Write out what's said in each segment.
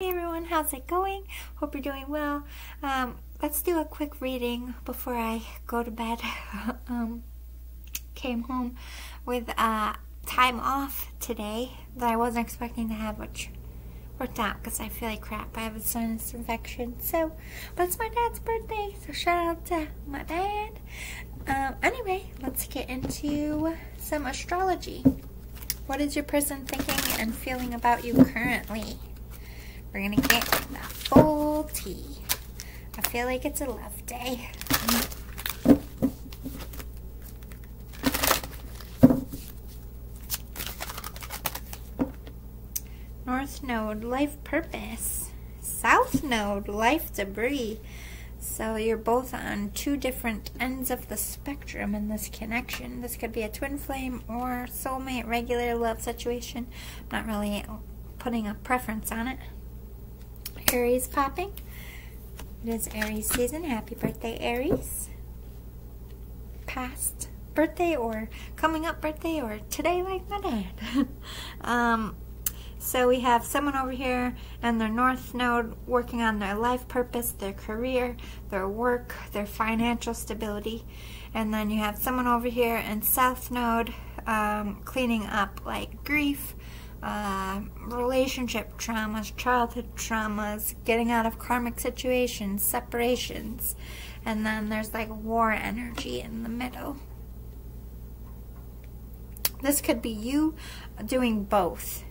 Hey everyone, how's it going? Hope you're doing well. Let's do a quick reading before I go to bed. Came home with time off today that I wasn't expecting to have, which worked out because I feel like crap. I have a sinus infection. But it's my dad's birthday, so shout out to my dad. Anyway, let's get into some astrology. What is your person thinking and feeling about you currently? We're gonna get the full tea. I feel like it's a love day. North Node, life purpose. South Node, life debris. So you're both on two different ends of the spectrum in this connection. This could be a twin flame or soulmate, regular love situation. I'm not really putting a preference on it. Aries popping. It is Aries season. Happy birthday, Aries. Past birthday or coming up birthday or today like my dad. So we have someone over here and their North Node working on their life purpose, their career, their work, their financial stability. And then you have someone over here and South Node cleaning up like grief, relationship traumas, childhood traumas, getting out of karmic situations, separations, and then there's like war energy in the middle. This could be you doing both.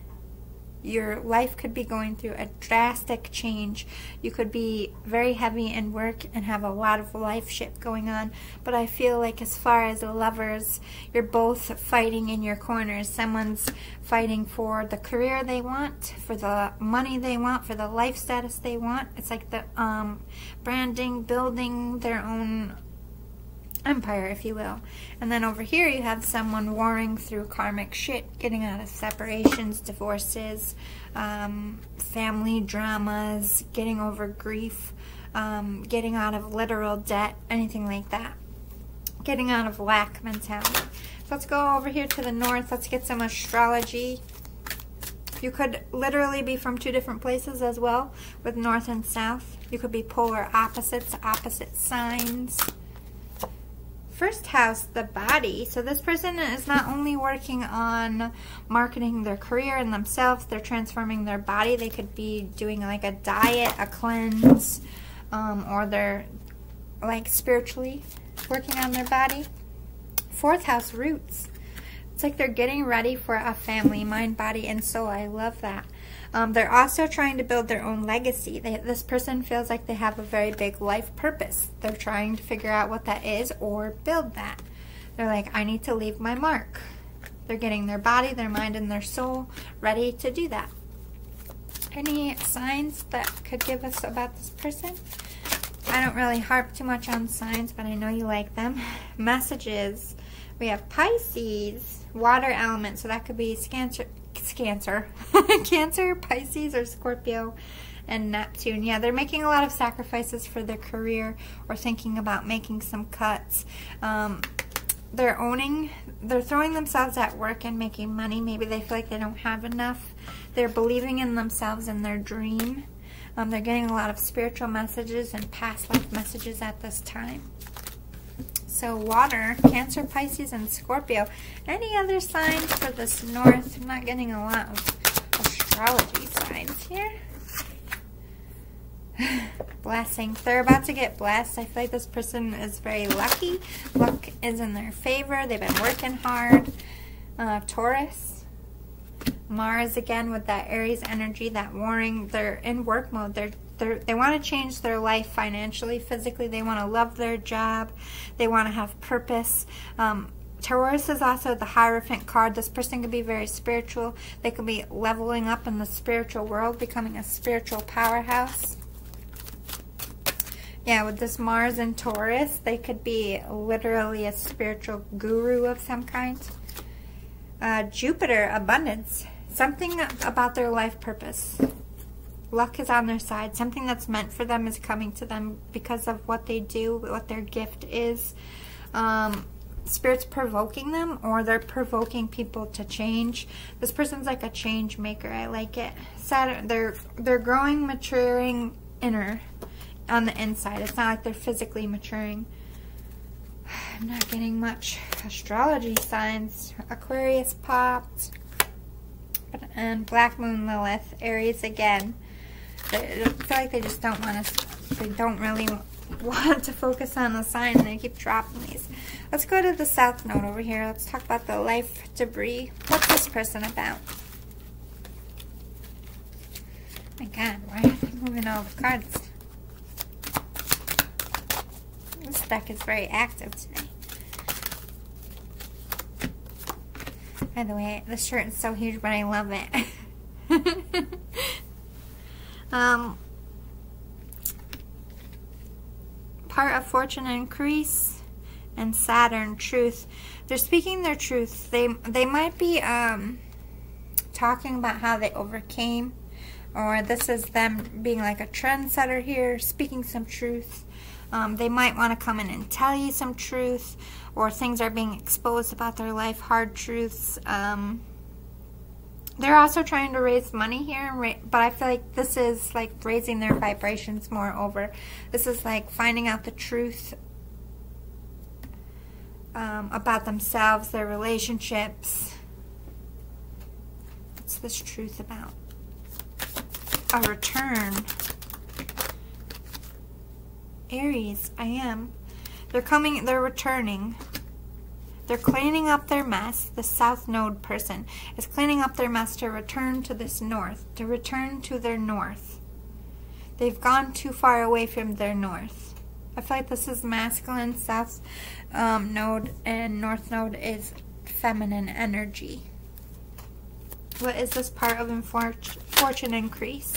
Your life could be going through a drastic change. You could be very heavy in work and have a lot of life shit going on. But I feel like as far as lovers, you're both fighting in your corners. Someone's fighting for the career they want, for the money they want, for the life status they want. It's like the branding, building their own empire, if you will. And then over here you have someone warring through karmic shit, getting out of separations, divorces, family dramas, getting over grief, getting out of literal debt, anything like that. Getting out of lack mentality. So let's go over here to the north. Let's get some astrology. You could literally be from two different places as well, with north and south. You could be polar opposites, opposite signs. First house, the body. So this person is not only working on marketing their career and themselves, they're transforming their body. They could be doing like a diet, a cleanse, or they're like spiritually working on their body. Fourth house, roots. It's like they're getting ready for a family, mind, body, and soul. I love that. They're also trying to build their own legacy. This person feels like they have a very big life purpose. They're trying to figure out what that is or build that. They're like, I need to leave my mark. They're getting their body, their mind, and their soul ready to do that. Any signs that could give us about this person? I don't really harp too much on signs, but I know you like them. Messages. We have Pisces, water element, so that could be Cancer, Pisces, or Scorpio, and Neptune. Yeah, they're making a lot of sacrifices for their career or thinking about making some cuts. They're throwing themselves at work and making money. Maybe they feel like they don't have enough. They're believing in themselves and their dream. They're getting a lot of spiritual messages and past life messages at this time. So water, Cancer, Pisces, and Scorpio. Any other signs for this north? I'm not getting a lot of astrology signs here. Blessings. They're about to get blessed. I feel like this person is very lucky. Luck is in their favor. They've been working hard. Taurus. Mars again with that Aries energy, that warring. They're in work mode. They want to change their life financially, physically. They want to love their job. They want to have purpose. Taurus is also the Hierophant card. This person could be very spiritual. They could be leveling up in the spiritual world, becoming a spiritual powerhouse. Yeah, with this Mars and Taurus, they could be literally a spiritual guru of some kind. Jupiter, abundance. Something about their life purpose. Luck is on their side. Something that's meant for them is coming to them because of what they do, what their gift is. Spirit's provoking them, or they're provoking people to change. This person's like a change maker. I like it. Saturn, they're growing, maturing inner on the inside. It's not like they're physically maturing. I'm not getting much astrology signs. Aquarius popped. And Black Moon Lilith, Aries again. I feel like they just don't want to, they don't really want to focus on the sign, and they keep dropping these. Let's go to the South Node over here. Let's talk about the life debris. What's this person about? Oh my God, why are they moving all the cards? This deck is very active tonight. By the way, this shirt is so huge, but I love it. Part of Fortune increase and Saturn truth. They're speaking their truth. They might be talking about how they overcame, or this is them being like a trendsetter here, speaking some truth. They might want to come in and tell you some truth, or things are being exposed about their life, hard truths. They're also trying to raise money here, but I feel like this is like raising their vibrations more over. This is like finding out the truth about themselves, their relationships. What's this truth about? A return. Aries, I am. They're coming, they're returning. They're cleaning up their mess. The South Node person is cleaning up their mess to return to this north, to return to their north. They've gone too far away from their north. I feel like this is masculine. South Node and North Node is feminine energy. What is this part of fortune increase?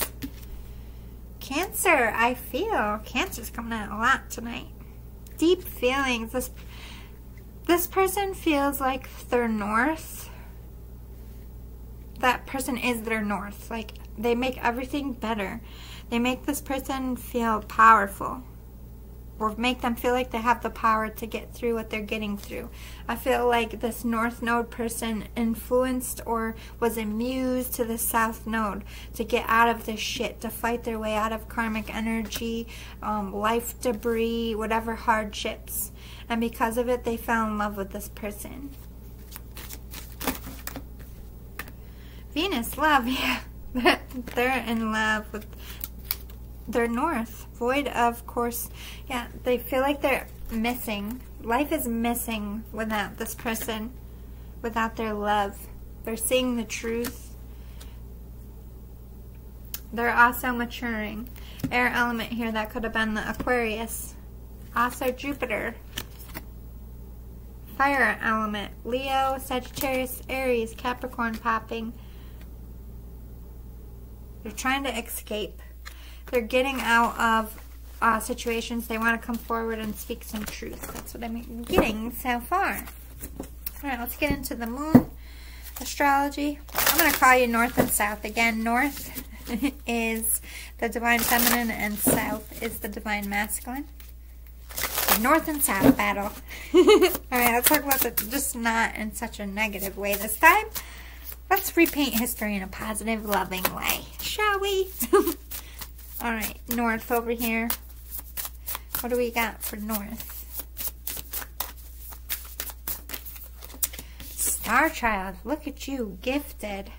Cancer, I feel. Cancer's coming out a lot tonight. Deep feelings. This person feels like their north. That person is their north. Like, they make everything better. They make this person feel powerful, or make them feel like they have the power to get through what they're getting through. I feel like this North Node person influenced or was amused to the South Node to get out of this shit, to fight their way out of karmic energy, life debris, whatever hardships. And because of it, they fell in love with this person. Venus, love, yeah. They're in love with their north. Void, of course. Yeah, they feel like they're missing. Life is missing without this person, without their love. They're seeing the truth. They're also maturing. Air element here, that could have been the Aquarius. Also Jupiter. Fire element. Leo, Sagittarius, Aries, Capricorn popping. They're trying to escape. They're getting out of situations. They want to come forward and speak some truth. That's what I'm getting so far. Alright, let's get into the moon astrology. I'm going to call you North and South. Again, North is the divine feminine and South is the divine masculine. The North and South battle. Alright, let's talk about it, just not in such a negative way this time. Let's repaint history in a positive, loving way, shall we? Alright, North over here. What do we got for North? Star Child, look at you, gifted.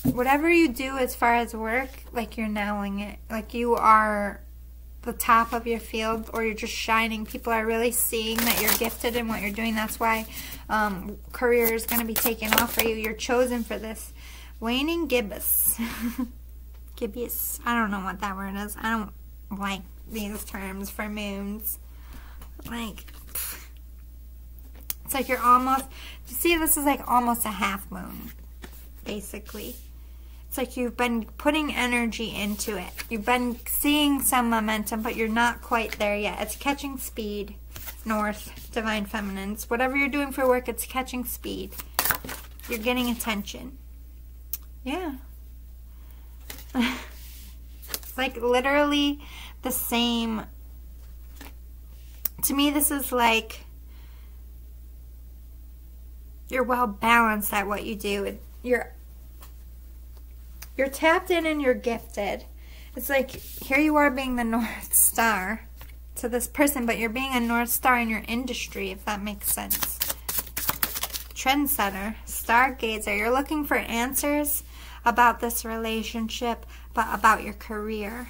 Whatever you do as far as work, like you're nailing it. Like you are the top of your field, or you're just shining. People are really seeing that you're gifted in what you're doing. That's why career is going to be taken off for you. You're chosen for this. Waning gibbous. Gibbous. I don't know what that word is. I don't like these terms for moons. Like, it's like you're almost, you see, this is like almost a half moon, basically. It's like you've been putting energy into it. You've been seeing some momentum, but you're not quite there yet. It's catching speed. North, divine feminines. Whatever you're doing for work, it's catching speed. You're getting attention. Yeah. It's like literally the same. To me, this is like You're well balanced at what you do. You're tapped in and you're gifted. It's like, here you are being the North Star to this person, but you're being a North Star in your industry, if that makes sense. Trendsetter, stargazer. You're looking for answers about this relationship, but about your career.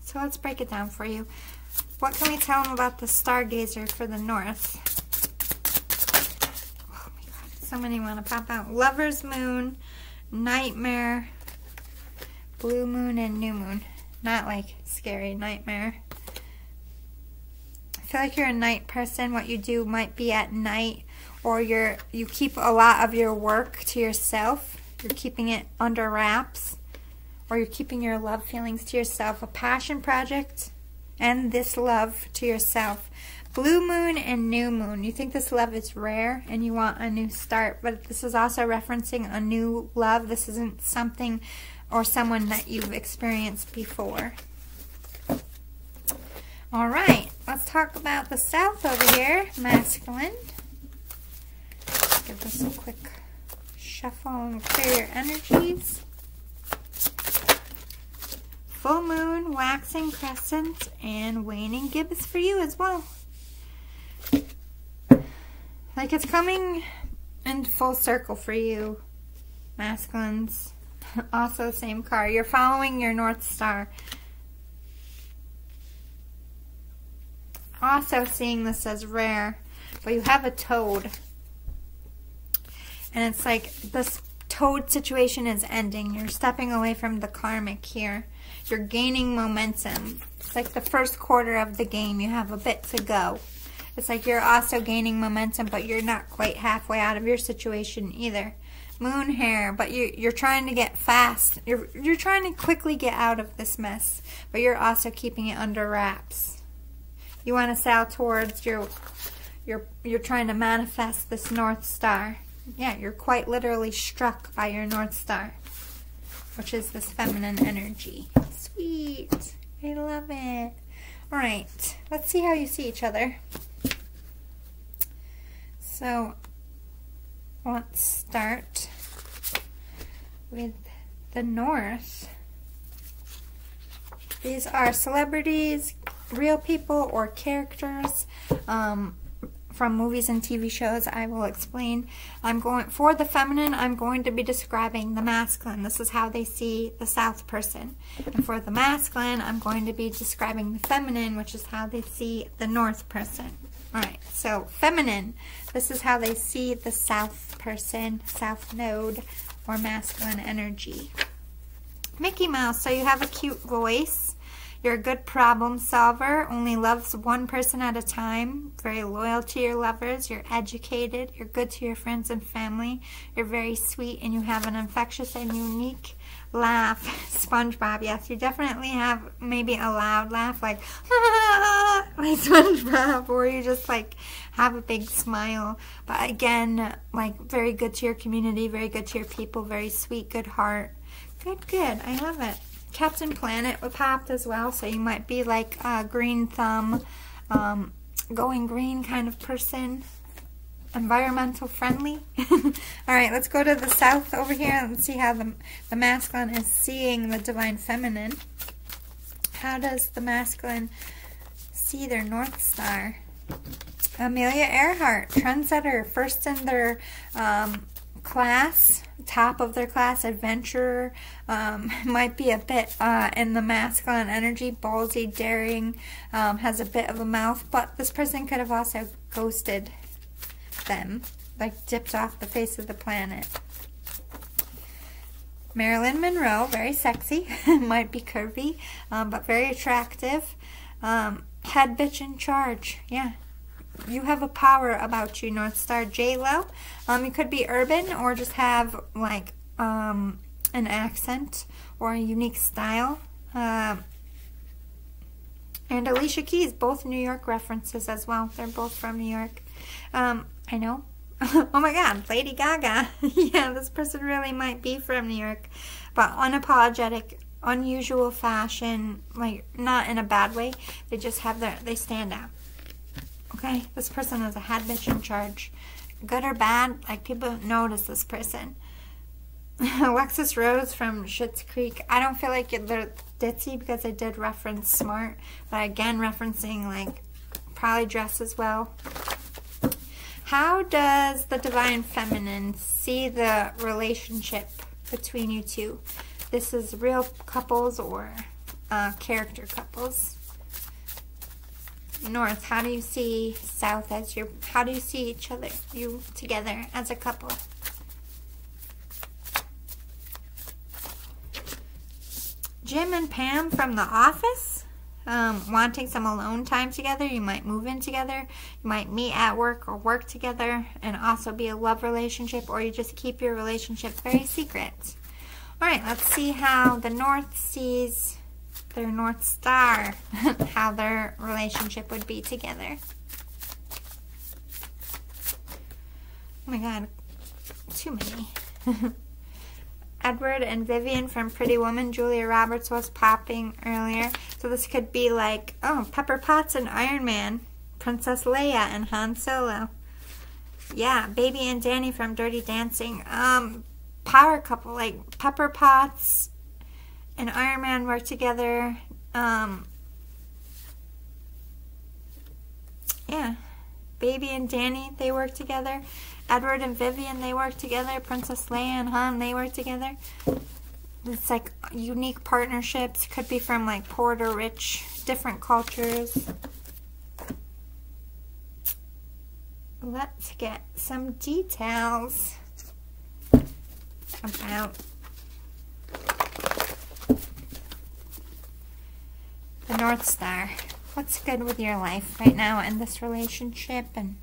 So let's break it down for you. What can we tell them about the stargazer for the North? Oh my God, so many want to pop out. Lover's moon, nightmare, blue moon, and new moon. Not like scary nightmare. I feel like you're a night person. What you do might be at night, or you keep a lot of your work to yourself. You're keeping it under wraps, or you're keeping your love feelings to yourself. A passion project and this love to yourself. Blue moon and new moon. You think this love is rare and you want a new start, but this is also referencing a new love. This isn't something or someone that you've experienced before. All right, let's talk about the South over here, masculine. Give this a quick shuffle and clear your energies. Full moon, waxing crescent, and waning gibbous for you as well. Like it's coming in full circle for you, masculines. Also same card. You're following your North Star. Also seeing this as rare, but you have a toad. And it's like this toad situation is ending. You're stepping away from the karmic here. You're gaining momentum. It's like the first quarter of the game. You have a bit to go. It's like you're also gaining momentum, but you're not quite halfway out of your situation either. Moon hair, but you're trying to get fast. You're trying to quickly get out of this mess, but you're also keeping it under wraps. You want to sail towards you're trying to manifest this North Star. Yeah, you're quite literally struck by your North Star, which is this feminine energy. Sweet. I love it. All right, let's see how you see each other. So let's start with the North. These are celebrities, real people, or characters from movies and TV shows. I will explain. For the feminine, I'm going to be describing the masculine. This is how they see the South person. And for the masculine, I'm going to be describing the feminine, which is how they see the North person. Alright, so feminine, this is how they see the South person, South node, or masculine energy. Mickey Mouse, so you have a cute voice. You're a good problem solver, only loves one person at a time, very loyal to your lovers, you're educated, you're good to your friends and family, you're very sweet, and you have an infectious and unique laugh. SpongeBob, yes, you definitely have maybe a loud laugh, like SpongeBob, or you just like have a big smile. But again, like very good to your community, very good to your people, very sweet, good heart. Good, I love it. Captain Planet would pop as well, so you might be like a green thumb, going green kind of person. Environmental friendly. Alright, let's go to the South over here and see how the masculine is seeing the divine feminine. How does the masculine see their North Star? Amelia Earhart, trendsetter, first in their class, top of their class, adventurer, might be a bit in the masculine energy, ballsy, daring, has a bit of a mouth, but this person could have also ghosted them, like dipped off the face of the planet. Marilyn Monroe, very sexy, might be curvy, but very attractive. Head bitch in charge, yeah. You have a power about you, North Star. J-Lo, you could be urban or just have like an accent or a unique style. And Alicia Keys, both New York references as well. They're both from New York. I know. Oh my God, Lady Gaga. Yeah, this person really might be from New York, but unapologetic, unusual fashion, like not in a bad way. They just have they stand out. Okay, this person is a head bitch in charge. good or bad, like people notice this person. Alexis Rose from Schitt's Creek. I don't feel like they're ditzy because I did reference smart, but again referencing like probably dresses well. How does the Divine Feminine see the relationship between you two? This is real couples or character couples. North, how do you see South as your, how do you see each other, you together as a couple? Jim and Pam from The Office, wanting some alone time together. You might move in together, you might meet at work or work together and also be a love relationship, or you just keep your relationship very secret. Alright, let's see how the North sees their North Star, how their relationship would be together. Oh my god, too many. Edward and Vivian from Pretty Woman. Julia Roberts was popping earlier. So this could be like, oh, Pepper Potts and Iron Man. Princess Leia and Han Solo. Yeah, Baby and Danny from Dirty Dancing. Power couple, like Pepper Potts and Iron Man work together. Yeah, Baby and Danny, they work together. Edward and Vivian, they work together. Princess Leia and Han, they work together. It's like unique partnerships. Could be from like poor to rich, different cultures. Let's get some details about the North Star. What's good with your life right now in this relationship, and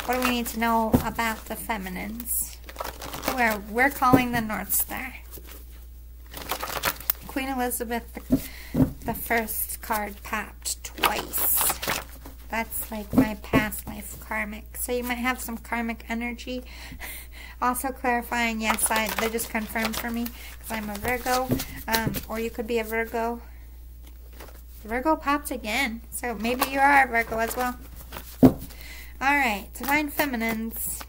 what do we need to know about the feminines? We're calling the North Star. Queen Elizabeth the first card popped twice. That's like my past life karmic. So you might have some karmic energy. Also clarifying, yes, they just confirmed for me because I'm a Virgo. Or you could be a Virgo. Virgo popped again. So maybe you are a Virgo as well. Alright, Divine Feminines.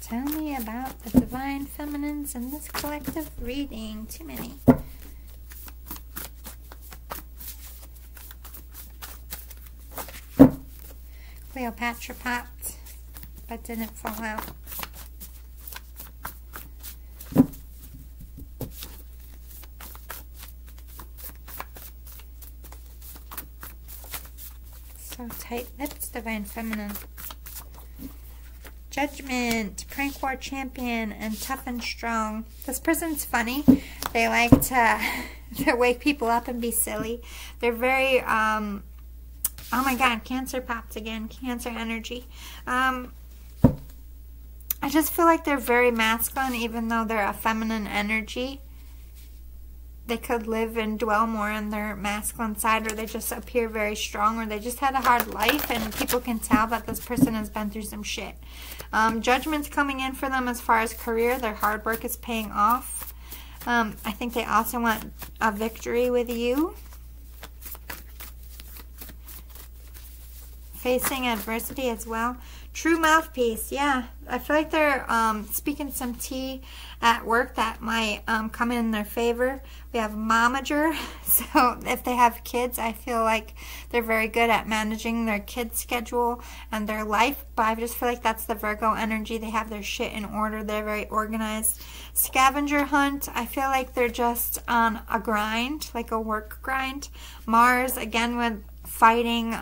Tell me about the Divine Feminines in this collective reading. Too many. Cleopatra popped, but didn't fall out. So tight lips, Divine Feminine. Judgment, Prank War Champion, and Tough and Strong. This person's funny. They like to wake people up and be silly. They're very, oh my god, Cancer popped again. Cancer energy. I just feel like they're very masculine, even though they're a feminine energy. They could live and dwell more on their masculine side, or they just appear very strong, or they just had a hard life, and people can tell that this person has been through some shit. Judgment's coming in for them as far as career. Their hard work is paying off. I think they also want a victory with you. Facing adversity as well. True mouthpiece, yeah. I feel like they're speaking some tea at work that might come in their favor. We have momager, so if they have kids, I feel like they're very good at managing their kids' schedule and their life, but I just feel like that's the Virgo energy. They have their shit in order. They're very organized. Scavenger hunt, I feel like they're just on a grind, like a work grind. Mars, again, with fighting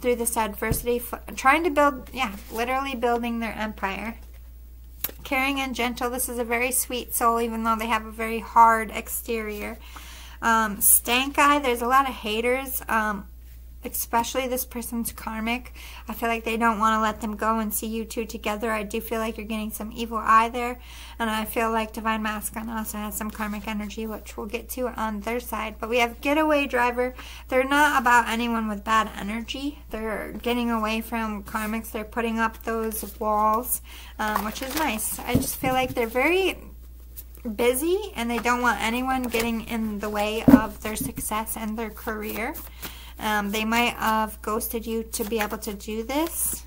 through this adversity, trying to build, yeah, literally building their empire. Caring and gentle, this is a very sweet soul, even though they have a very hard exterior. Stank eye, there's a lot of haters, especially this person's karmic. I feel like they don't want to let them go and see you two together. I do feel like you're getting some evil eye there. And I feel like Divine Masculine also has some karmic energy, which we'll get to on their side. But we have Getaway Driver. They're not about anyone with bad energy. They're getting away from karmics. They're putting up those walls, which is nice. I just feel like they're very busy and they don't want anyone getting in the way of their success and their career. They might have ghosted you to be able to do this.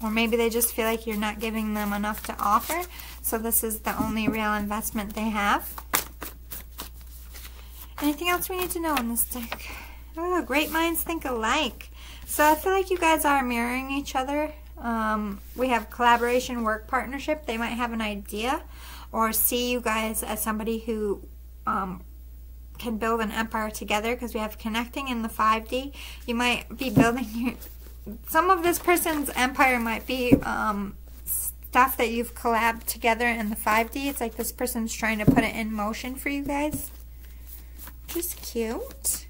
Or maybe they just feel like you're not giving them enough to offer. So this is the only real investment they have. Anything else we need to know in this deck? Oh, great minds think alike. So I feel like you guys are mirroring each other. We have collaboration, work partnership. They might have an idea or see you guys as somebody who can build an empire together, because we have connecting in the 5D. You might be building some of this person's empire might be stuff that you've collabed together in the 5D. It's like this person's trying to put it in motion for you guys. Just cute.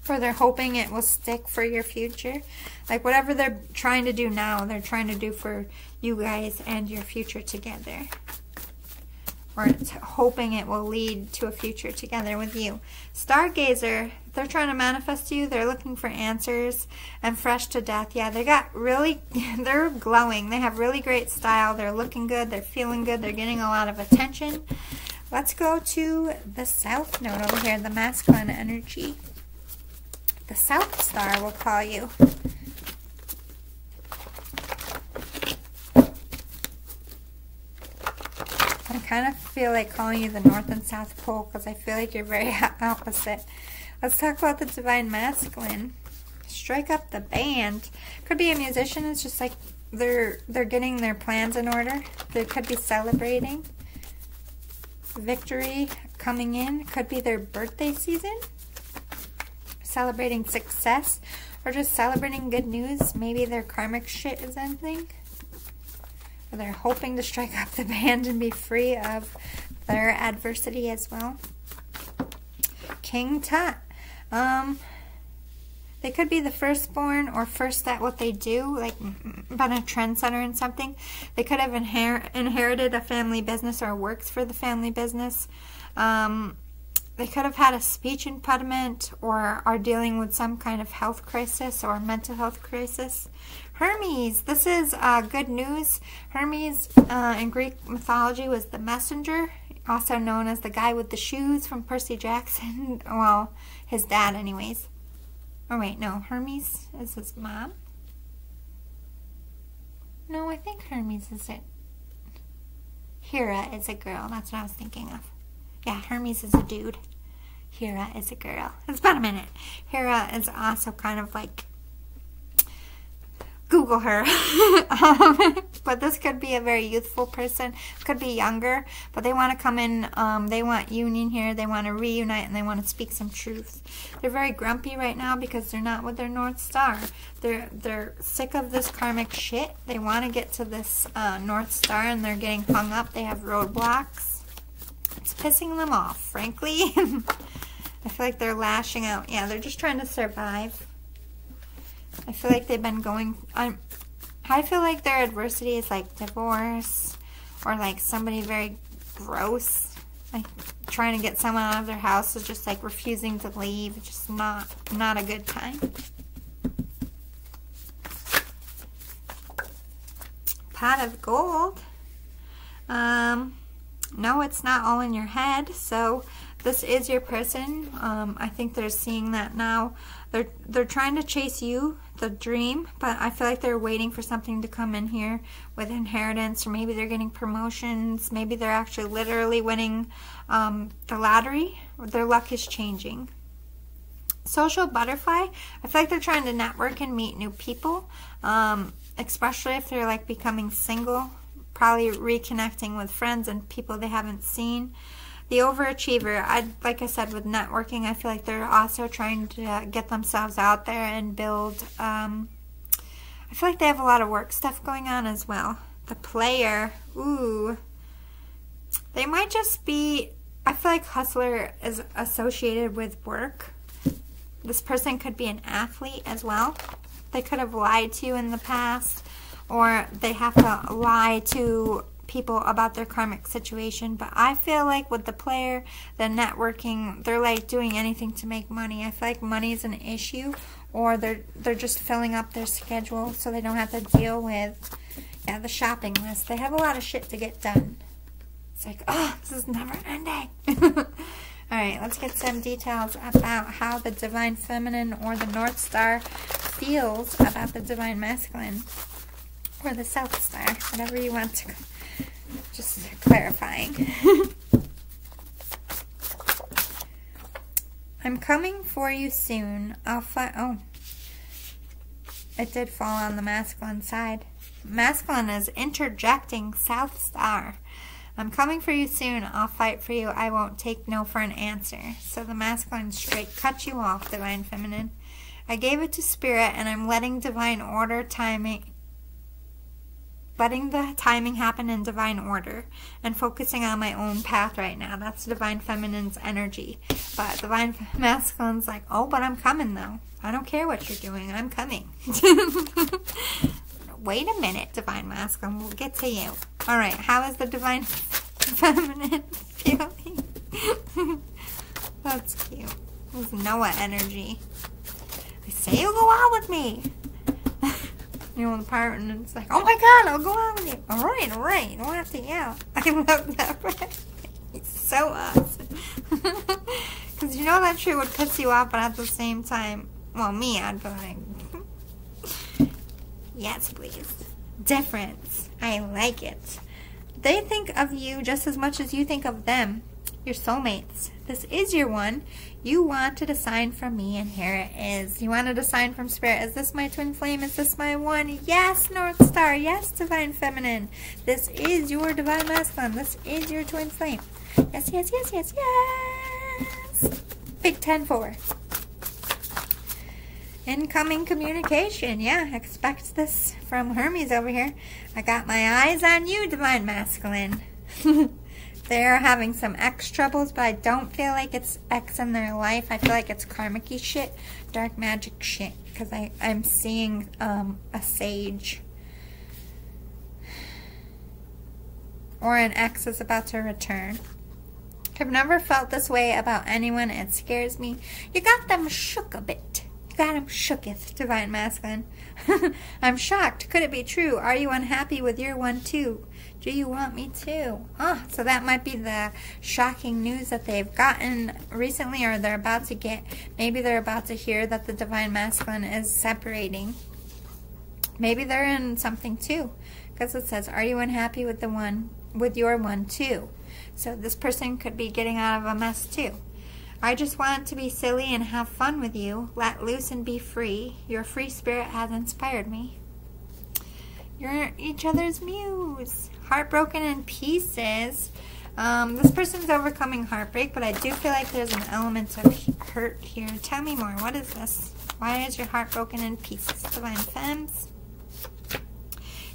Or they're hoping it will stick for your future. Like whatever they're trying to do now, they're trying to do for you guys and your future together. Or it's hoping it will lead to a future together with you. Stargazer, they're trying to manifest you. They're looking for answers. And fresh to death, yeah, they got really, they're glowing. They have really great style. They're looking good. They're feeling good. They're getting a lot of attention. Let's go to the South Node over here, the masculine energy. The South Star will call you. I kind of feel like calling you the North and South Pole because I feel like you're very opposite. Let's talk about the Divine Masculine. Strike up the band. Could be a musician. It's just like they're getting their plans in order. They could be celebrating victory coming in. Could be their birthday season. Celebrating success. Or just celebrating good news. Maybe their karmic shit is ending. Or they're hoping to strike up the band and be free of their adversity as well. King Tut. They could be the firstborn or first at what they do, like been a trendsetter in something. They could have inherited a family business or works for the family business. They could have had a speech impediment or are dealing with some kind of health crisis or mental health crisis. Hermes, this is good news. Hermes in Greek mythology was the messenger, also known as the guy with the shoes from Percy Jackson. Well, his dad anyways. Oh wait, no, Hermes is his mom? No, I think Hermes is it. Hera is a girl, that's what I was thinking of. Yeah, Hermes is a dude. Hera is a girl. It's been a minute. Hera is also kind of like, Google her. But this could be a very youthful person. Could be younger, but they want to come in. They want union here. They want to reunite, and they want to speak some truth. They're very grumpy right now because they're not with their North Star. They're sick of this karmic shit. They want to get to this North Star, and they're getting hung up. They have roadblocks. It's pissing them off, frankly. I feel like they're lashing out. Yeah, they're just trying to survive. I feel like they've been going... I feel like their adversity is like divorce or like somebody very gross. Like trying to get someone out of their house is just like refusing to leave. It's just not a good time. Pot of gold. No, it's not all in your head. So this is your person. I think they're seeing that now. They're trying to chase you, the dream, but I feel like they're waiting for something to come in here with inheritance, or maybe they're getting promotions. Maybe they're actually literally winning the lottery. Their luck is changing. Social butterfly. I feel like they're trying to network and meet new people, especially if they're like becoming single. Probably reconnecting with friends and people they haven't seen. The overachiever, like I said, with networking, I feel like they're also trying to get themselves out there and build. I feel like they have a lot of work stuff going on as well. The player, ooh. They might just be, I feel like hustler is associated with work. This person could be an athlete as well. They could have lied to you in the past. Or they have to lie to people about their karmic situation. But I feel like with the player, the networking, they're like doing anything to make money. I feel like money is an issue, or they're just filling up their schedule so they don't have to deal with the shopping list. They have a lot of shit to get done. It's like, oh, this is never ending. All right, let's get some details about how the Divine Feminine or the North Star feels about the Divine Masculine or the South Star, whatever you want to, just clarifying. I'm coming for you soon. Oh, it did fall on the masculine side. Masculine is interjecting South Star. I'm coming for you soon. I'll fight for you. I won't take no for an answer. So the masculine straight cut you off, Divine Feminine. I gave it to Spirit, and I'm letting divine order timing, letting the timing happen in divine order, and focusing on my own path right now. That's Divine Feminine's energy. But Divine Masculine's like, oh, but I'm coming though. I don't care what you're doing. I'm coming. Wait a minute, Divine Masculine. We'll get to you. All right. How is the Divine Feminine feeling? That's cute. This is Noah energy. I say you'll go out with me. You know, the pirate, and it's like, oh my God, I'll go out with you. All right, all right. You don't have to yell. I love that. It's so awesome. Because you know that shit would piss you off, but at the same time, well, me, I'd be like, yes, please. Difference. I like it. They think of you just as much as you think of them. Your soulmates. This is your one. You wanted a sign from me, and here it is. You wanted a sign from Spirit. Is this my twin flame? Is this my one? Yes, North Star. Yes, Divine Feminine. This is your Divine Masculine. This is your twin flame. Yes, yes, yes, yes, yes. Big 10-4. Incoming communication. Yeah, expect this from Hermes over here. I got my eyes on you, Divine Masculine. They're having some X troubles, but I don't feel like it's X in their life. I feel like it's karmic-y shit, dark magic shit, because I'm seeing a sage. Or an X is about to return. I've never felt this way about anyone. It scares me. You got them shook a bit. You got them shooketh, Divine Masculine. I'm shocked. Could it be true? Are you unhappy with your one too? Do you want me to? Oh, so that might be the shocking news that they've gotten recently, or they're about to get. Maybe they're about to hear that the Divine Masculine is separating. Maybe they're in something too, because it says, "Are you unhappy with the one, with your one too?" So this person could be getting out of a mess too. I just want to be silly and have fun with you. Let loose and be free. Your free spirit has inspired me. You're each other's muse. Heartbroken in pieces. This person's overcoming heartbreak, but I do feel like there's an element of hurt here. Tell me more. What is this? Why is your heart broken in pieces? Divine Femmes.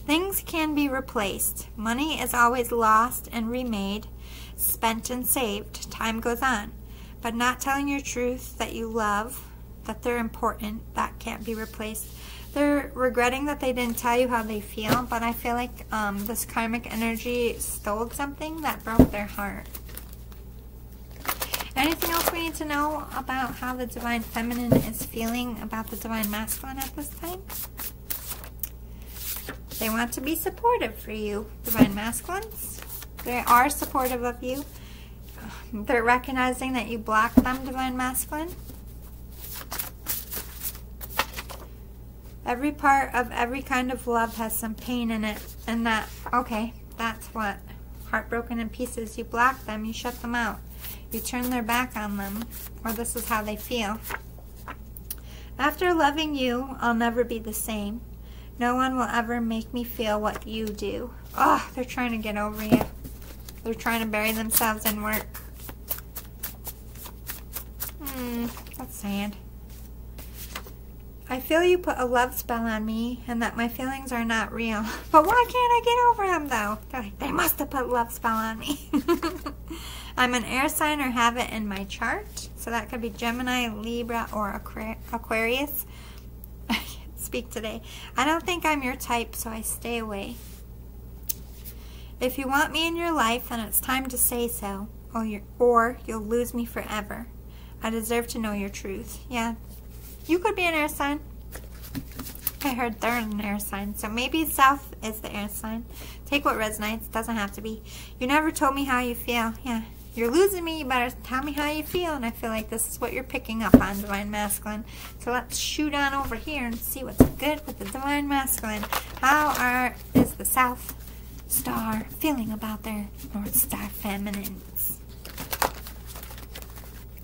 Things can be replaced. Money is always lost and remade, spent and saved. Time goes on. But not telling your truth that you love, that they're important, that can't be replaced. They're regretting that they didn't tell you how they feel, but I feel like this karmic energy stole something that broke their heart. Anything else we need to know about how the Divine Feminine is feeling about the Divine Masculine at this time? They want to be supportive for you, Divine Masculines. They are supportive of you. They're recognizing that you blocked them, Divine Masculine. Every part of every kind of love has some pain in it. And that, okay, that's what. Heartbroken in pieces. You block them. You shut them out. You turn their back on them. Or this is how they feel. After loving you, I'll never be the same. No one will ever make me feel what you do. Oh, they're trying to get over you. They're trying to bury themselves in work. That's sad. I feel you put a love spell on me and that my feelings are not real. But why can't I get over them though? They're like, they must have put a love spell on me. I'm an air sign or have it in my chart. So that could be Gemini, Libra, or Aquarius. I can't speak today. I don't think I'm your type, so I stay away. If you want me in your life, then it's time to say so. Or you'll lose me forever. I deserve to know your truth. Yeah. You could be an air sign. I heard they're an air sign. So maybe South is the air sign. Take what resonates. Doesn't have to be. You never told me how you feel. Yeah. you're losing me. You better tell me how you feel. And I feel like this is what you're picking up on, Divine Masculine. So let's shoot on over here and see what's good with the Divine Masculine. How is the South Star feeling about their North Star Feminines?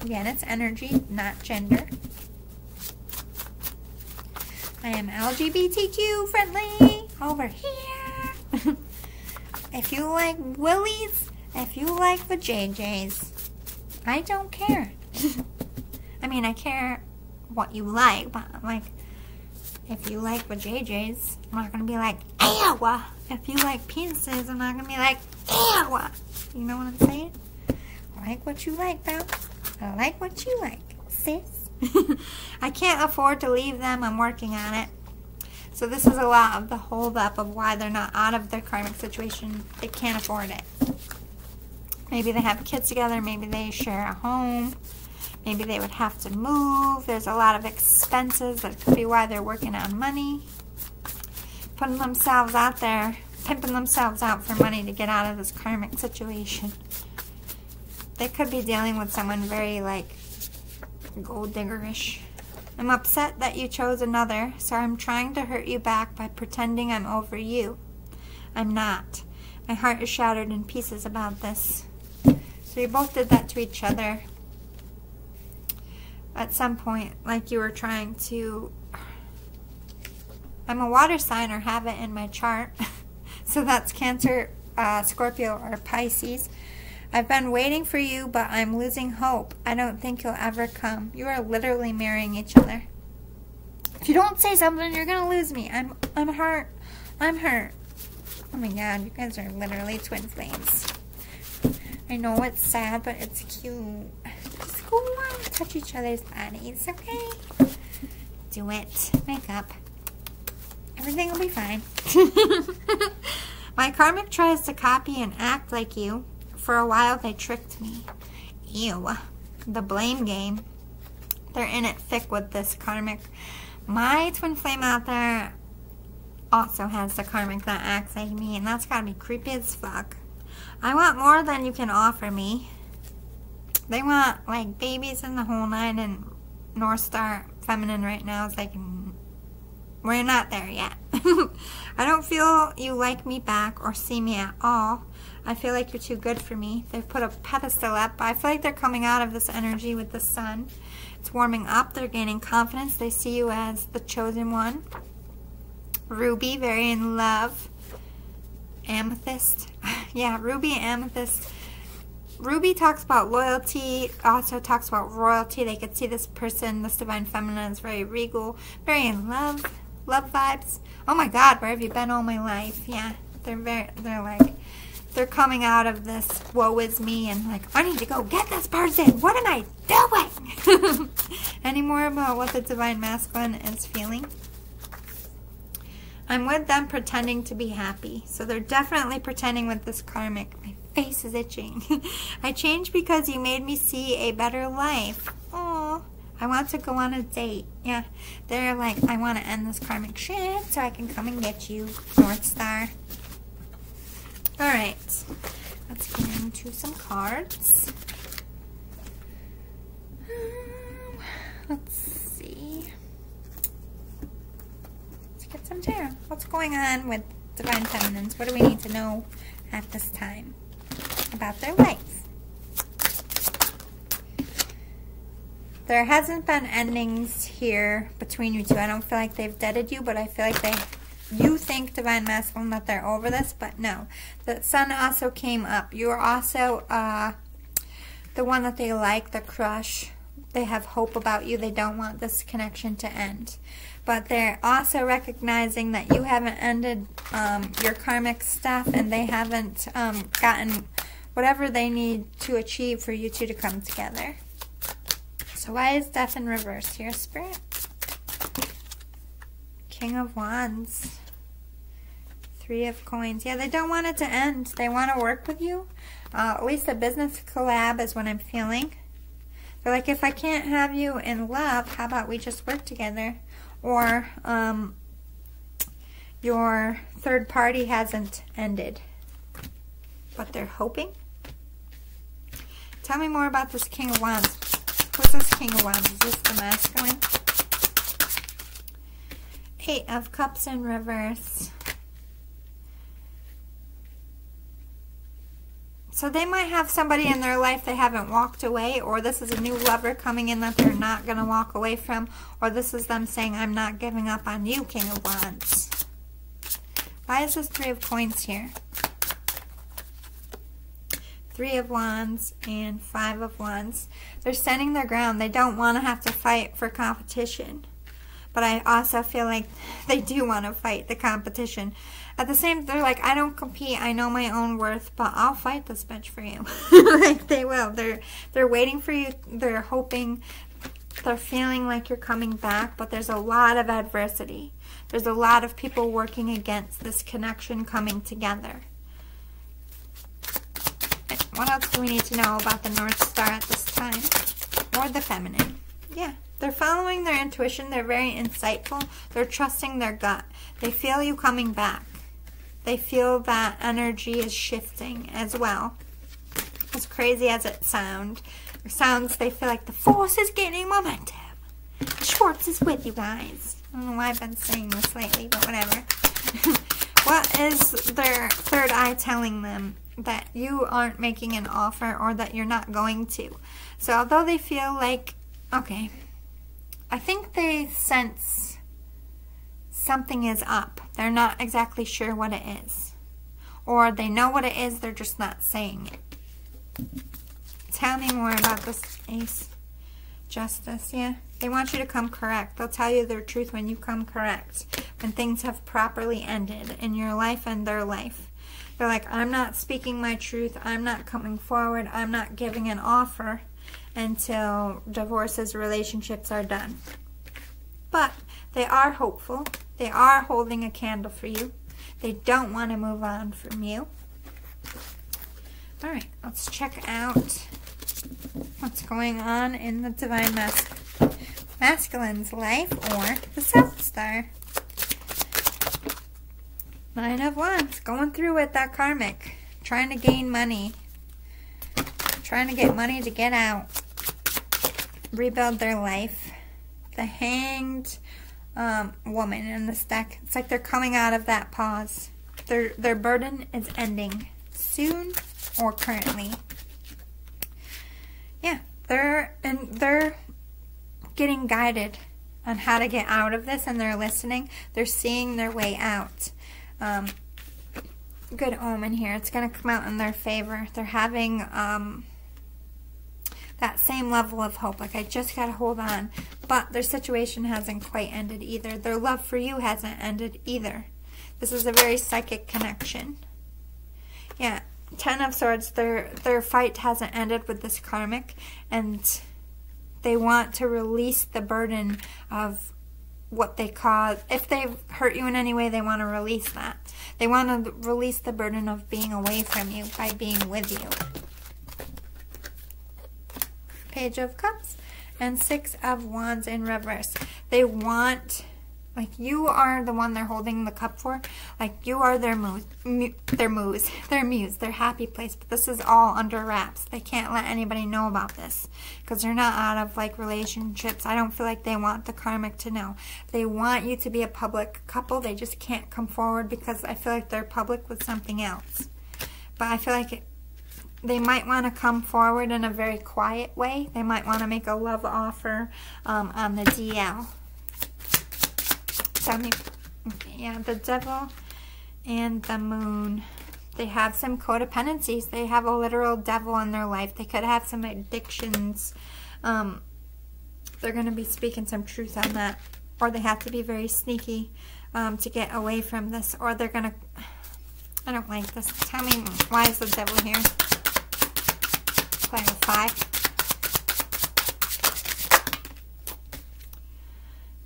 Again, it's energy, not gender. I am LGBTQ friendly over here. If you like willies, if you like the JJs, I don't care. I mean, I care what you like, but like, if you like the JJs, I'm not gonna be like, ew. If you like penises, I'm not gonna be like, ew. You know what I'm saying? I like what you like, though. I like what you like, sis. I can't afford to leave them. I'm working on it. So this is a lot of the holdup of why they're not out of their karmic situation. They can't afford it. Maybe they have kids together. Maybe they share a home. Maybe they would have to move. There's a lot of expenses. That could be why they're working on money. Putting themselves out there. Pimping themselves out for money to get out of this karmic situation. They could be dealing with someone very, like, gold diggerish. I'm upset that you chose another, so I'm trying to hurt you back by pretending I'm over you. I'm not. My heart is shattered in pieces about this. So you both did that to each other. At some point, like you were trying to... I'm a water sign, or have it in my chart. So that's Cancer, Scorpio, or Pisces. I've been waiting for you, but I'm losing hope. I don't think you'll ever come. You are literally marrying each other. If you don't say something, you're going to lose me. I'm hurt. I'm hurt. Oh my God, you guys are literally twin flames. I know it's sad, but it's cute. Just go on, touch each other's bodies, okay? Do it. Make up. Everything will be fine. My karmic tries to copy and act like you. For a while, they tricked me. Ew. The blame game. They're in it thick with this karmic. My twin flame out there also has the karmic that acts like me, and that's gotta be creepy as fuck. I want more than you can offer me. They want, like, babies in the whole nine, and North Star Feminine right now is like, we're not there yet. I don't feel you like me back or see me at all. I feel like you're too good for me. They've put a pedestal up. I feel like they're coming out of this energy with the sun. It's warming up. They're gaining confidence. They see you as the chosen one. Ruby, very in love. Amethyst. Yeah, Ruby, Amethyst. Ruby talks about loyalty, also talks about royalty. They could see this person, this divine feminine, is very regal, very in love. Love vibes. Oh my God, where have you been all my life? Yeah, they're coming out of this woe is me and like, I need to go get this person. What am I doing? Any more about what the divine masculine is feeling? I'm with them pretending to be happy. So they're definitely pretending with this karmic. My face is itching. I changed because you made me see a better life. Aww. I want to go on a date. Yeah. They're like, I want to end this karmic shit so I can come and get you, North Star. Alright, let's get into some cards. Let's see. Let's get some tarot. What's going on with divine feminines? What do we need to know at this time about their life? There hasn't been endings here between you two. I don't feel like they've deaded you, but I feel like you think, divine masculine, that they're over this, but no. The sun also came up. You are also the one that they like, the crush. They have hope about you. They don't want this connection to end. But they're also recognizing that you haven't ended your karmic stuff, and they haven't gotten whatever they need to achieve for you two to come together. So why is death in reverse here, Spirit? King of Wands. Three of Coins. Yeah, they don't want it to end. They want to work with you. At least a business collab is what I'm feeling. They're like, if I can't have you in love, how about we just work together? Or your third party hasn't ended. But they're hoping. Tell me more about this King of Wands. What's this King of Wands? Is this the masculine? 8 of Cups in reverse. So they might have somebody in their life they haven't walked away, or this is a new lover coming in that they're not going to walk away from, or this is them saying, I'm not giving up on you, King of Wands. Why is this 3 of Coins here? 3 of Wands and 5 of Wands. They're standing their ground. They don't want to have to fight for competition. But I also feel like they do want to fight the competition. At the same, they're like, I don't compete. I know my own worth, but I'll fight this bitch for you. Like they will. They're waiting for you. They're hoping. They're feeling like you're coming back, but there's a lot of adversity. There's a lot of people working against this connection coming together. What else do we need to know about the North Star at this time? Or the feminine? Yeah. They're following their intuition. They're very insightful. They're trusting their gut. They feel you coming back. They feel that energy is shifting as well. As crazy as it sounds, they feel like the force is gaining momentum. Schwartz is with you guys. I don't know why I've been saying this lately, but whatever. What is their third eye telling them? That you aren't making an offer, or that you're not going to. So although they feel like, okay, I think they sense something is up. They're not exactly sure what it is. Or they know what it is, they're just not saying it. Tell me more about this Ace. Justice, yeah. They want you to come correct. They'll tell you their truth when you come correct. When things have properly ended in your life and their life. They're like, I'm not speaking my truth. I'm not coming forward. I'm not giving an offer until divorces, relationships are done. But they are hopeful. They are holding a candle for you. They don't want to move on from you. All right, let's check out what's going on in the Divine Masculine's life, or the South Star. 9 of Wands, going through with that karmic, trying to gain money, trying to get money to get out, rebuild their life. The Hanged woman in this deck, it's like they're coming out of that pause. Their burden is ending soon or currently. Yeah, they're getting guided on how to get out of this, and they're listening. They're seeing their way out. Good omen here. It's going to come out in their favor. They're having that same level of hope. Like, I just got to hold on. But their situation hasn't quite ended either. Their love for you hasn't ended either. This is a very psychic connection. Yeah, 10 of Swords. Their fight hasn't ended with this karmic. And they want to release the burden of what they caused. If they've hurt you in any way, they want to release that. They want to release the burden of being away from you by being with you. Page of Cups and 6 of Wands in reverse. They want, like, you are the one they're holding the cup for. Like, you are their muse, their happy place. But this is all under wraps. They can't let anybody know about this because they're not out of, like, relationships. I don't feel like they want the karmic to know. They want you to be a public couple. They just can't come forward because I feel like they're public with something else. But I feel like they might want to come forward in a very quiet way. They might want to make a love offer on the DL. Tell me. Okay, yeah, the Devil and the Moon. They have some codependencies. They have a literal devil in their life. They could have some addictions. They're going to be speaking some truth on that. Or they have to be very sneaky to get away from this. Or they're going to... I don't like this. Tell me, why is the devil here? Clarify.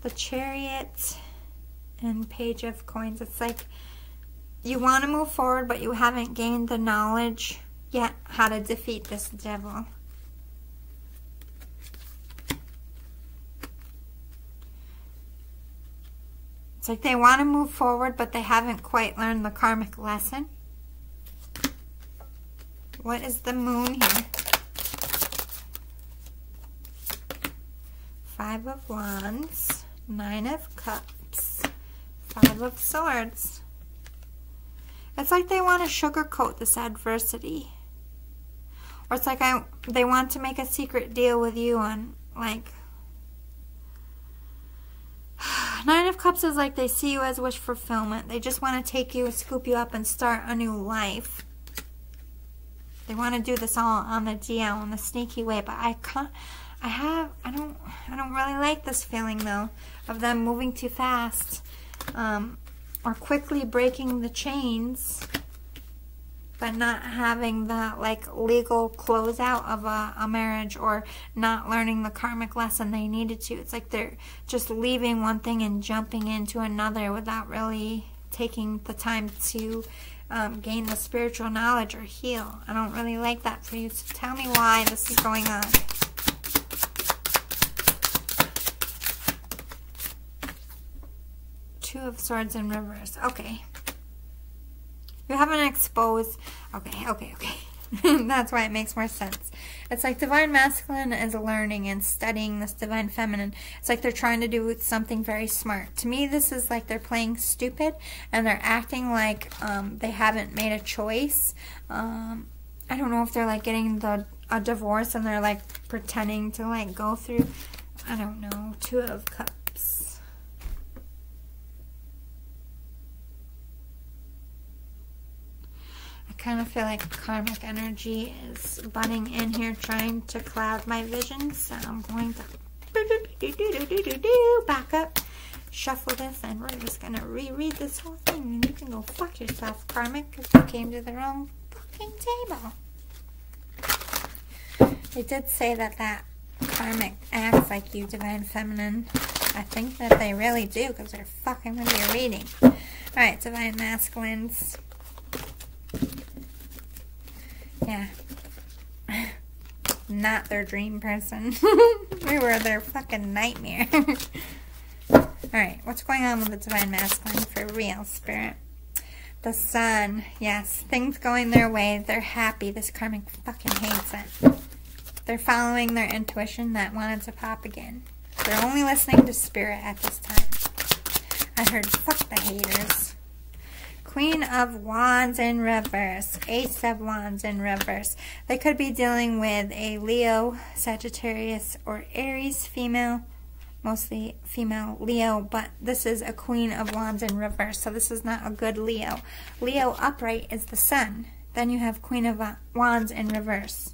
The Chariot and Page of Coins. It's like you want to move forward, but you haven't gained the knowledge yet how to defeat this devil. It's like they want to move forward, but they haven't quite learned the karmic lesson. What is the Moon here? Five of Wands, Nine of Cups, Five of Swords. It's like they want to sugarcoat this adversity. Or it's like they want to make a secret deal with you on, like... Nine of Cups is like they see you as wish fulfillment. They just want to take you, scoop you up, and start a new life. They want to do this all on the DL in the sneaky way, but I don't really like this feeling though of them moving too fast, or quickly breaking the chains, but not having the like legal closeout of a marriage, or not learning the karmic lesson they needed to. It's like they're just leaving one thing and jumping into another without really taking the time to gain the spiritual knowledge or heal. I don't really like that for you. So tell me why this is going on. Two of Swords in reverse. Okay. You haven't exposed. Okay. That's why it makes more sense. It's like Divine Masculine is learning and studying this Divine Feminine. It's like they're trying to do something very smart. To me, this is like they're playing stupid and they're acting like they haven't made a choice. I don't know if they're like getting a divorce and they're like pretending to like go through. I don't know. Two of Cups. I kind of feel like karmic energy is butting in here trying to cloud my vision, so I'm going to back up, shuffle this, and we're just going to reread this whole thing, and you can go fuck yourself, karmic, because you came to the wrong fucking table. They did say that karmic acts like you, Divine Feminine. I think that they really do, because they're fucking with your reading. Alright, Divine Masculines. Yeah. Not their dream person. We were their fucking nightmare. Alright, what's going on with the Divine Masculine for real, Spirit? The Sun. Yes, things going their way. They're happy. This karmic fucking hates it. They're following their intuition that wanted to pop again. They're only listening to Spirit at this time. I heard fuck the haters. Queen of Wands in reverse. Ace of Wands in reverse. They could be dealing with a Leo, Sagittarius, or Aries female. Mostly female Leo, but this is a Queen of Wands in reverse, so this is not a good Leo. Leo upright is the Sun. Then you have Queen of Wands in reverse.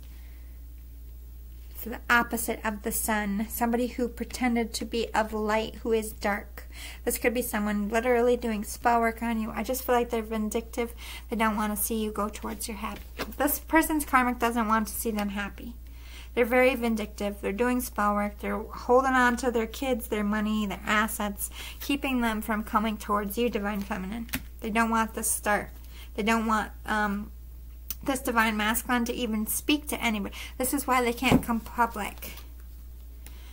So the opposite of the Sun. Somebody who pretended to be of light, who is dark. This could be someone literally doing spell work on you. I just feel like they're vindictive. They don't want to see you go towards your happy. This person's karmic doesn't want to see them happy. They're very vindictive. They're doing spell work. They're holding on to their kids, their money, their assets, keeping them from coming towards you, Divine Feminine. They don't want this start. They don't want this Divine Masculine to even speak to anybody. This is why they can't come public.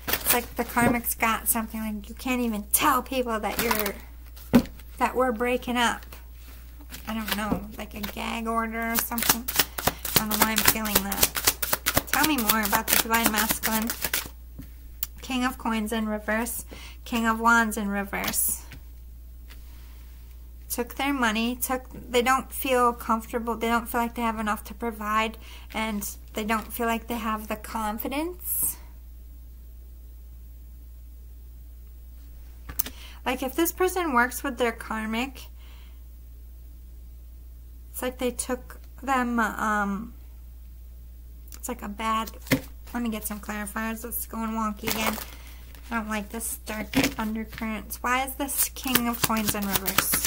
It's like the karmic's got something like you can't even tell people that we're breaking up. I don't know, like a gag order or something. I don't know why I'm feeling that. Tell me more about the Divine Masculine. King of Coins in reverse. King of Wands in reverse. Took their money. They don't feel comfortable. They don't feel like they have enough to provide. And they don't feel like they have the confidence. Like if this person works with their karmic, it's like they took them, it's like a bad, let me get some clarifiers. It's going wonky again. I don't like this dark undercurrents. Why is this King of Coins in reverse?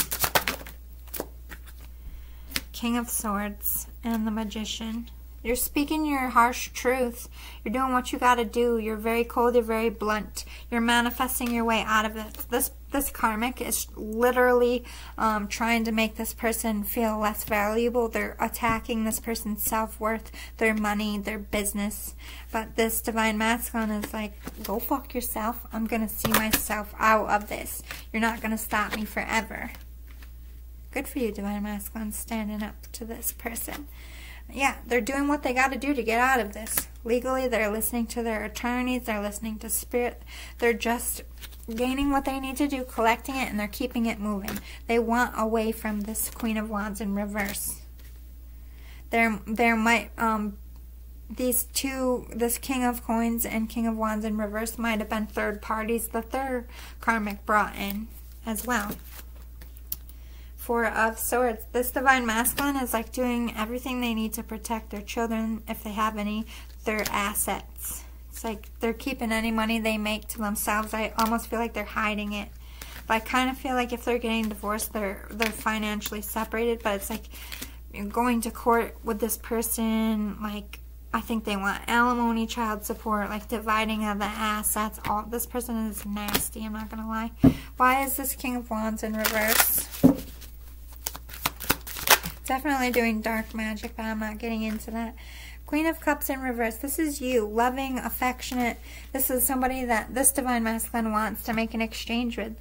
King of Swords and the Magician. You're speaking your harsh truth. You're doing what you gotta do. You're very cold. You're very blunt. You're manifesting your way out of it. This karmic is literally trying to make this person feel less valuable. They're attacking this person's self-worth, their money, their business. But this Divine Masculine is like, go fuck yourself. I'm gonna see myself out of this. You're not gonna stop me forever. Good for you, Divine Masculine, standing up to this person. Yeah, they're doing what they got to do to get out of this. legally. They're listening to their attorneys. They're listening to spirit. They're just gaining what they need to do, collecting it, and they're keeping it moving. They want away from this Queen of Wands in reverse. There might, this King of Coins and King of Wands in reverse might have been third parties that their karmic brought in as well. Four of Swords. This Divine Masculine is like doing everything they need to protect their children, if they have any, their assets. It's like they're keeping any money they make to themselves. I almost feel like they're hiding it. But I kind of feel like if they're getting divorced, they're financially separated. But it's like you're going to court with this person. Like, I think they want alimony, child support, like dividing of the assets. This person is nasty, I'm not going to lie. Why is this King of Wands in reverse? Definitely doing dark magic, but I'm not getting into that. Queen of Cups in reverse. This is you, loving, affectionate. This is somebody that this Divine Masculine wants to make an exchange with.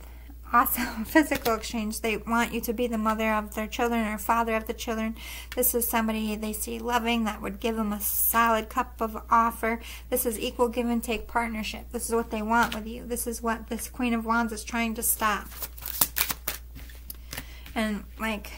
Also, physical exchange. They want you to be the mother of their children or father of the children. This is somebody they see loving that would give them a solid cup of offer. This is equal give and take partnership. This is what they want with you. This is what this Queen of Wands is trying to stop. And like,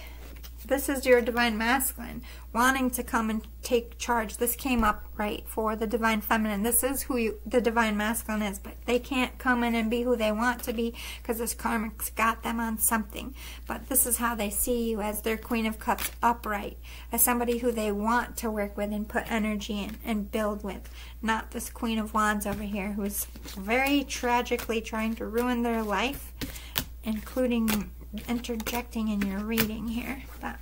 this is your Divine Masculine wanting to come and take charge. This came up right for the Divine Feminine. This is who the Divine Masculine is, but they can't come in and be who they want to be because this karmic's got them on something. But this is how they see you, as their Queen of Cups upright, as somebody who they want to work with and put energy in and build with. Not this Queen of Wands over here who's very tragically trying to ruin their life, including interjecting in your reading here. But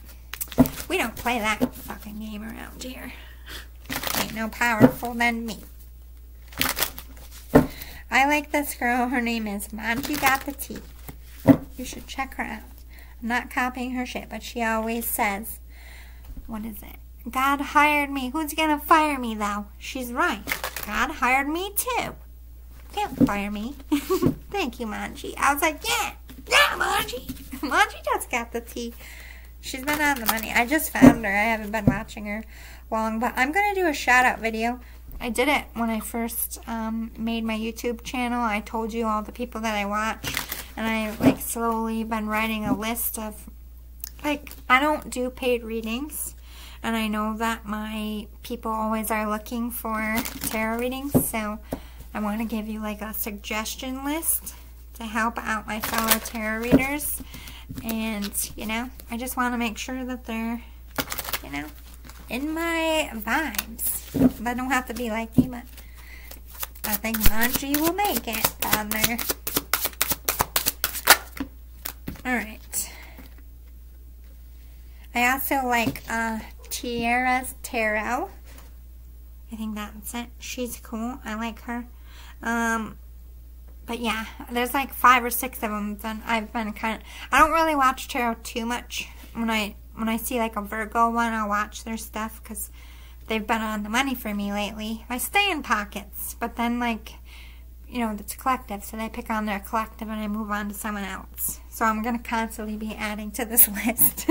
we don't play that fucking game around here. Ain't no powerful than me. I like this girl. Her name is Manji Got the Tea. You should check her out. I'm not copying her shit, but she always says, what is it? God hired me. Who's gonna fire me though? She's right. God hired me too. Can't fire me. Thank you, Manji. I was like, yeah, Manji. Manji just got the tea. She's been on the money. I just found her. I haven't been watching her long, but I'm going to do a shout-out video. I did it when I first made my YouTube channel. I told you all the people that I watch, and I like slowly been writing a list of, like, I don't do paid readings, and I know that my people always are looking for tarot readings, so I want to give you like a suggestion list to help out my fellow tarot readers. And, you know, I just want to make sure that they're, you know, in my vibes. They don't have to be like me, but I think Manji will make it on there. Alright. I also like Tiara's Tarot. I think that's it. She's cool. I like her. But yeah, there's like 5 or 6 of them, and I've been kind of, I don't really watch tarot too much. When I see like a Virgo one, I'll watch their stuff because they've been on the money for me lately. I stay in pockets, but then like, you know, it's collective, so they pick on their collective and I move on to someone else. So I'm going to constantly be adding to this list.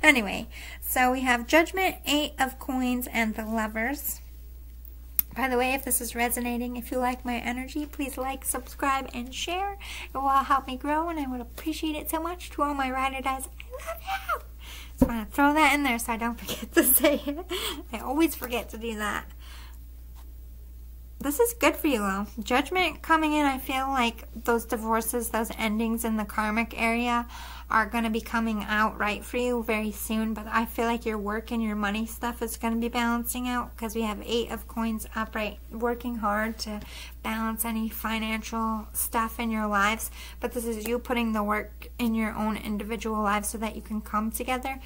Anyway, so we have Judgment, 8 of Coins, and the Lovers. By the way, if this is resonating, if you like my energy, please like, subscribe, and share. It will help me grow, and I would appreciate it so much. To all my ride or dies, I love you! Just want to throw that in there so I don't forget to say it. I always forget to do that. This is good for you, though. Judgment coming in, I feel like those divorces, those endings in the karmic area are going to be coming out right for you very soon. But I feel like your work and your money stuff is going to be balancing out because we have 8 of Coins upright, working hard to balance any financial stuff in your lives. But this is you putting the work in your own individual lives so that you can come together.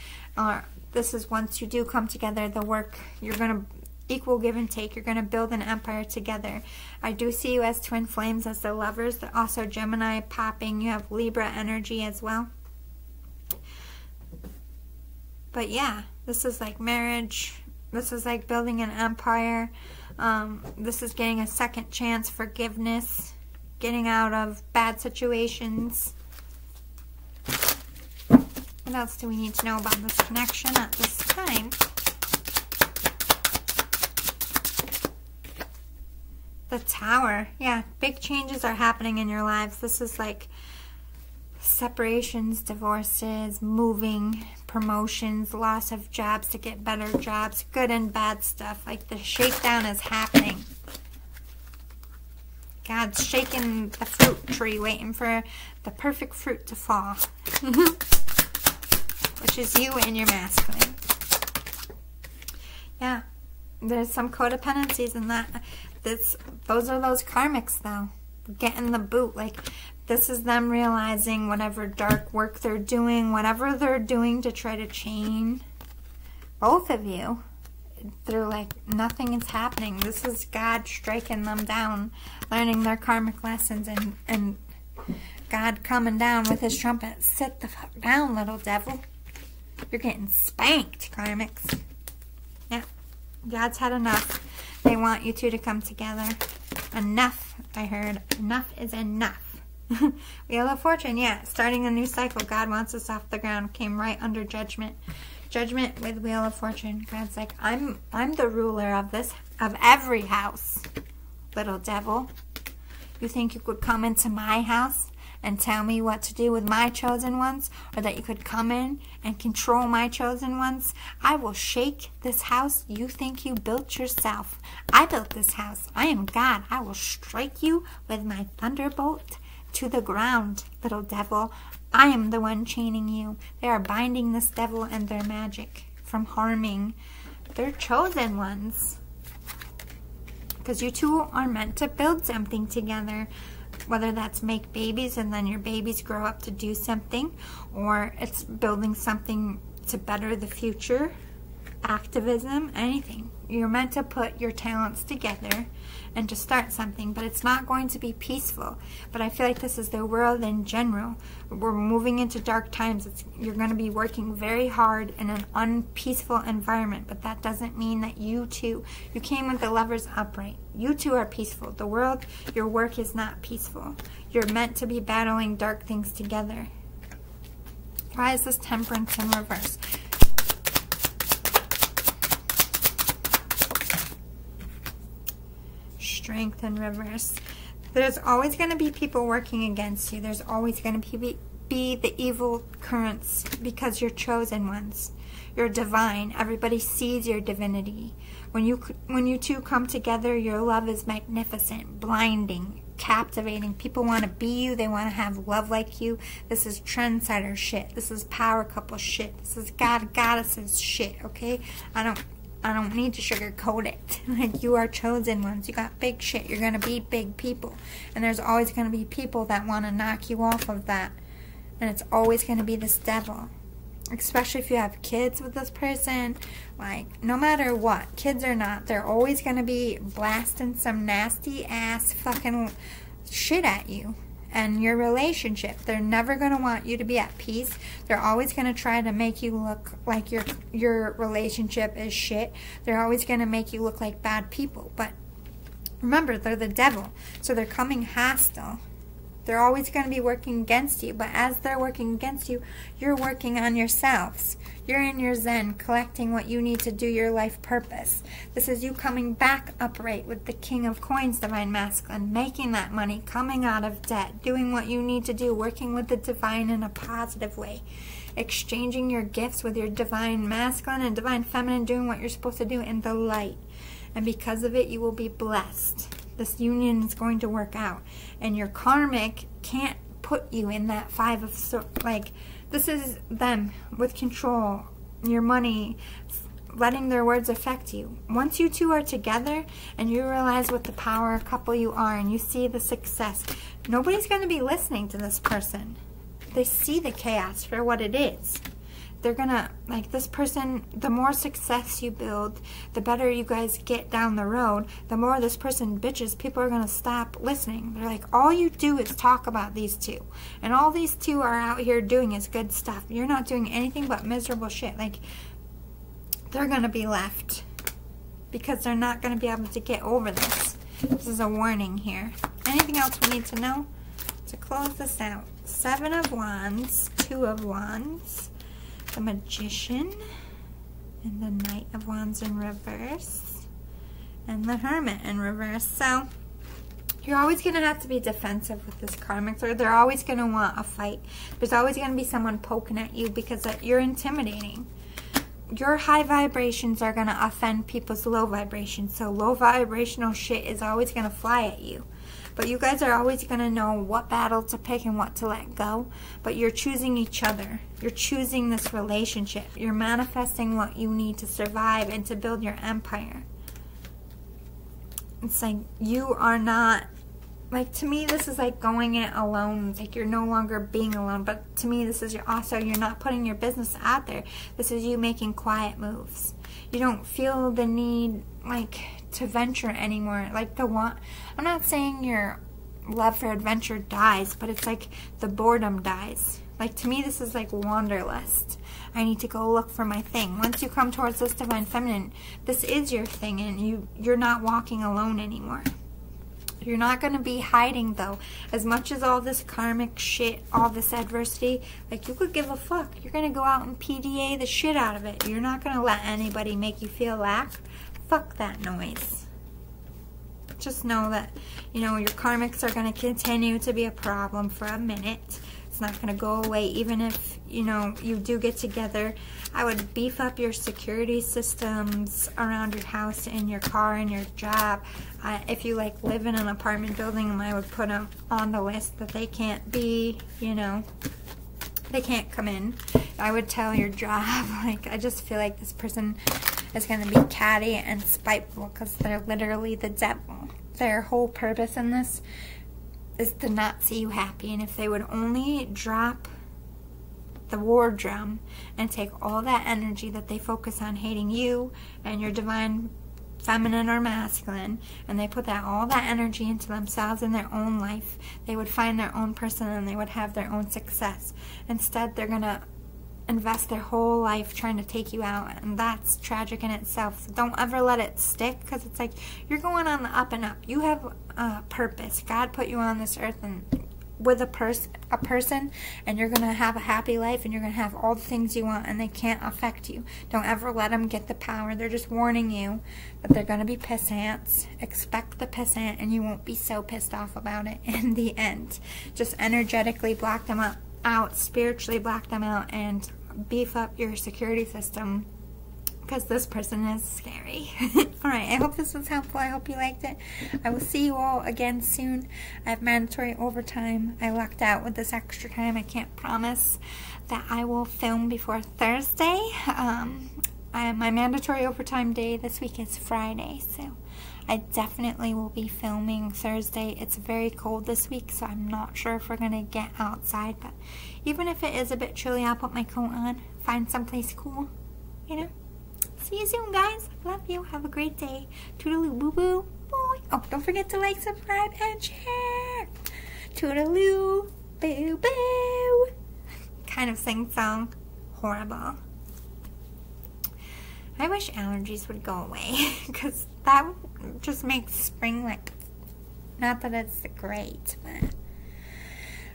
This is once you do come together, the work, you're going to equal give and take. You're going to build an empire together. I do see you as twin flames, as the Lovers. Also Gemini popping. You have Libra energy as well. But yeah, this is like marriage. This is like building an empire. This is getting a second chance, forgiveness, getting out of bad situations. What else do we need to know about this connection at this time? The Tower. Yeah, big changes are happening in your lives. This is like separations, divorces, moving, promotions, loss of jobs to get better jobs, good and bad stuff. Like the shakedown is happening. God's shaking the fruit tree, waiting for the perfect fruit to fall. Which is you and your masculine. Yeah, there's some codependencies in that. Those are those karmics, though. Getting the boot. Like, this is them realizing whatever dark work they're doing, whatever they're doing to try to chain both of you. They're like, nothing is happening. This is God striking them down, learning their karmic lessons, and God coming down with his trumpet. Sit the fuck down, little devil. You're getting spanked, karmics. Yeah. God's had enough. They want you two to come together. Enough, I heard. Enough is enough. Wheel of Fortune, yeah. Starting a new cycle. God wants us off the ground. Came right under judgment. Judgment with Wheel of Fortune. God's like, I'm the ruler of every house, little devil. You think you could come into my house and tell me what to do with my chosen ones? Or that you could come in and control my chosen ones? I will shake this house you think you built yourself. I built this house. I am God. I will strike you with my thunderbolt to the ground, little devil. I am the one chaining you. They are binding this devil and their magic from harming their chosen ones. Because you two are meant to build something together. Whether that's make babies and then your babies grow up to do something, or it's building something to better the future, activism, anything. You're meant to put your talents together and to start something, but it's not going to be peaceful. But I feel like this is the world in general. We're moving into dark times. You're going to be working very hard in an unpeaceful environment, but that doesn't mean that you came with the Lovers upright. You two are peaceful. The world, your work is not peaceful. You're meant to be battling dark things together. Why is this Temperance in reverse? Strength in reverse. There's always going to be people working against you. There's always going to be the evil currents because you're chosen ones. You're divine. Everybody sees your divinity. When you two come together, your love is magnificent, blinding, captivating. People want to be you. They want to have love like you. This is trendsetter shit. This is power couple shit. This is God goddesses shit, okay? I don't need to sugarcoat it. Like, you are chosen ones. You got big shit. You're going to be big people. And there's always going to be people that want to knock you off of that. And it's always going to be this devil. Especially if you have kids with this person. Like, no matter what, kids or not, they're always going to be blasting some nasty ass fucking shit at you. And your relationship, they're never going to want you to be at peace. They're always going to try to make you look like your relationship is shit. They're always going to make you look like bad people. But remember, they're the devil, so they're coming hostile. They're always going to be working against you, but as they're working against you, you're working on yourselves. You're in your zen, collecting what you need to do your life purpose. This is you coming back upright with the King of Coins, Divine Masculine, making that money, coming out of debt, doing what you need to do, working with the Divine in a positive way, exchanging your gifts with your Divine Masculine and Divine Feminine, doing what you're supposed to do in the light. And because of it, you will be blessed. This union is going to work out. And your karmic can't put you in that Five of Swords. Like, this is them with control, your money, letting their words affect you. Once you two are together and you realize what the power couple you are and you see the success, nobody's going to be listening to this person. They see the chaos for what it is. They're gonna, like, this person, the more success you build, the better you guys get down the road, the more this person bitches, people are gonna stop listening. They're like, all you do is talk about these two. And all these two are out here doing is good stuff. You're not doing anything but miserable shit. Like, they're gonna be left. Because they're not gonna be able to get over this. This is a warning here. Anything else we need to know to close this out? Seven of Wands, Two of Wands, the Magician, and the Knight of Wands in reverse, and the Hermit in reverse. So, You're always going to have to be defensive with this karmic, or they're always going to want a fight. There's always going to be someone poking at you because you're intimidating. Your high vibrations are going to offend people's low vibrations. So low vibrational shit is always going to fly at you. But you guys are always going to know what battle to pick and what to let go. But you're choosing each other. You're choosing this relationship. You're manifesting what you need to survive and to build your empire. It's like you are not, like, to me this is like going it alone. It's like you're no longer being alone. But to me this is also, you're not putting your business out there. This is you making quiet moves. You don't feel the need, like, to venture anymore. Like the want, I'm not saying your love for adventure dies, but it's like the boredom dies. Like, to me this is like wanderlust. I need to go look for my thing. Once you come towards this divine feminine, this is your thing, and you're not walking alone anymore. You're not going to be hiding, though. As much as all this karmic shit, all this adversity, like, you could give a fuck. You're going to go out and PDA the shit out of it. You're not going to let anybody make you feel lack. Fuck that noise. Just know that, you know, your karmics are going to continue to be a problem for a minute. It's not going to go away. Even if, you know, you do get together, I would beef up your security systems around your house and your car and your job. If you, like, live in an apartment building, I would put them on the list that they can't be, you know, they can't come in. I would tell your job, like, I just feel like this person is going to be catty and spiteful because they're literally the devil. Their whole purpose in this is to not see you happy. And if they would only drop the war drum and take all that energy that they focus on hating you and your divine feminine or masculine, and they put that all that energy into themselves and their own life, they would find their own person and they would have their own success. Instead, they're gonna invest their whole life trying to take you out, and that's tragic in itself. So don't ever let it stick, because it's like you're going on the up and up. You have a purpose. God put you on this earth and with a person, and you're gonna have a happy life, and you're gonna have all the things you want, and they can't affect you. Don't ever let them get the power. They're just warning you that they're gonna be pissants. Expect the pissant, and you won't be so pissed off about it in the end. Just energetically block them out, spiritually block them out, and beef up your security system, because this person is scary. Alright, I hope this was helpful. I hope you liked it. I will see you all again soon. I have mandatory overtime. I lucked out with this extra time. I can't promise that I will film before Thursday. My mandatory overtime day this week is Friday, so I definitely will be filming Thursday. It's very cold this week, so I'm not sure if we're going to get outside, but even if it is a bit chilly, I'll put my coat on, find someplace cool, you know. See you soon, guys. Love you. Have a great day. Toodaloo, boo-boo. Boy. Oh, don't forget to like, subscribe, and share. Toodaloo, boo-boo. Kind of sing-song. Horrible. I wish allergies would go away, because that just makes spring, like, not that it's great, but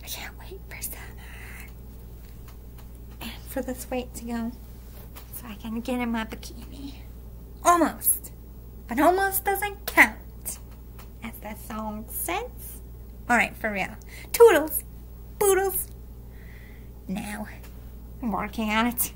I can't wait for summer. And for this weight to go, so I can get in my bikini. Almost. But almost doesn't count, as that song says. Alright, for real. Toodles. Boodles. Now, I'm working on it.